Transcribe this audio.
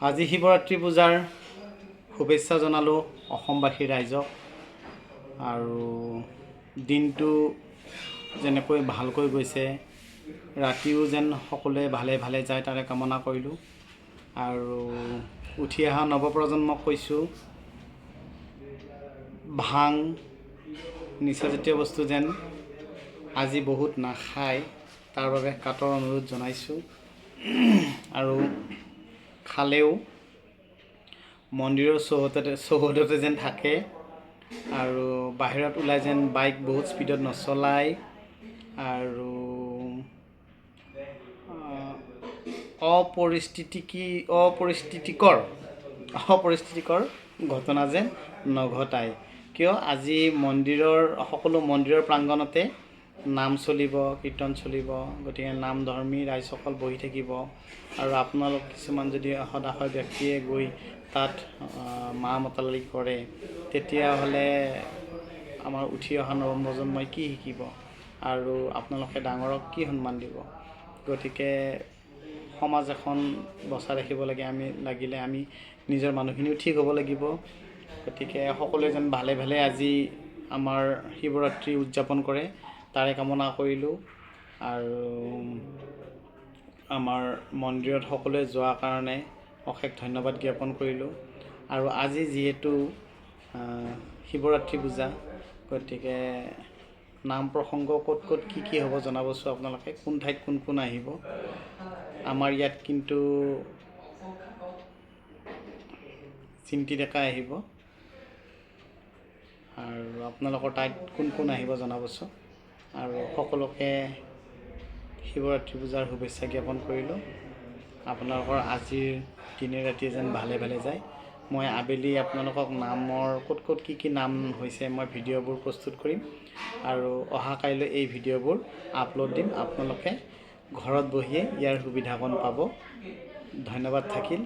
আজি শিৱৰাত্ৰি পূজাৰ শুভেচ্ছা জনালোঁ অসমবাসী ৰাইজক। আৰু দিনটো যেনেকৈ ভালকৈ গৈছে, ৰাতিও যেন সকলোৱে ভালে ভালে যায় তাৰে কামনা কৰিলোঁ। আৰু উঠি অহা নৱপ্ৰজন্মক কৈছোঁ, ভাং নিচাজাতীয় বস্তু যেন আজি বহুত নাখায়, তাৰ বাবে কাটৰ অনুৰোধ জনাইছোঁ। আৰু খালেও মন্দিৰৰ চৌহদতে যেন থাকে, আৰু বাহিৰত ওলাই যেন বাইক বহুত স্পীডত নচলায়, আৰু অপৰিস্থিতিকৰ ঘটনা যেন নঘটায়। কিয় আজি সকলো মন্দিৰৰ প্ৰাংগণতে নাম চলিব, কীৰ্তন চলিব, গতিকে নামধৰ্মী ৰাইজসকল বহি থাকিব। আৰু আপোনালোক কিছুমান যদি সদাশয় ব্যক্তিয়ে গৈ তাত মা মতালি কৰে, তেতিয়াহ'লে আমাৰ উঠি অহা নৱপ্ৰজন্মই কি শিকিব আৰু আপোনালোকে ডাঙৰক কি সন্মান দিব? গতিকে সমাজ এখন বচাই ৰাখিব লাগিলে আমি নিজৰ মানুহখিনিও ঠিক হ'ব লাগিব। গতিকে সকলোৱে যেন ভালে ভালে আজি আমাৰ শিৱৰাত্ৰি উদযাপন কৰে, তাৰে কামনা কৰিলোঁ। আৰু আমাৰ মন্দিৰত সকলোৱে যোৱাৰ কাৰণে অশেষ ধন্যবাদ জ্ঞাপন কৰিলোঁ। আৰু আজি যিহেতু শিৱৰাত্ৰি পূজা, গতিকে নাম প্ৰসংগ ক'ত ক'ত কি হ'ব জনাবচোন আপোনালোকে, কোন ঠাইত কোন আহিব। আমাৰ ইয়াত কিন্তু চিন্তি ডেকা আহিব, আৰু আপোনালোকৰ ঠাইত কোন আহিব জনাবচোন। আৰু সকলোকে শিৱৰাত্ৰি পূজাৰ শুভেচ্ছা জ্ঞাপন কৰিলোঁ। আপোনালোকৰ আজিৰ দিনে ৰাতিয়ে যেন ভালে ভালে যায়। মই আবেলি আপোনালোকক নামৰ ক'ত কি নাম হৈছে মই ভিডিঅ'বোৰ প্ৰস্তুত কৰিম, আৰু অহা কাইলৈ এই ভিডিঅ'বোৰ আপলোড দিম। আপোনালোকে ঘৰত বহিয়ে ইয়াৰ সুবিধাকণ পাব। ধন্যবাদ থাকিল।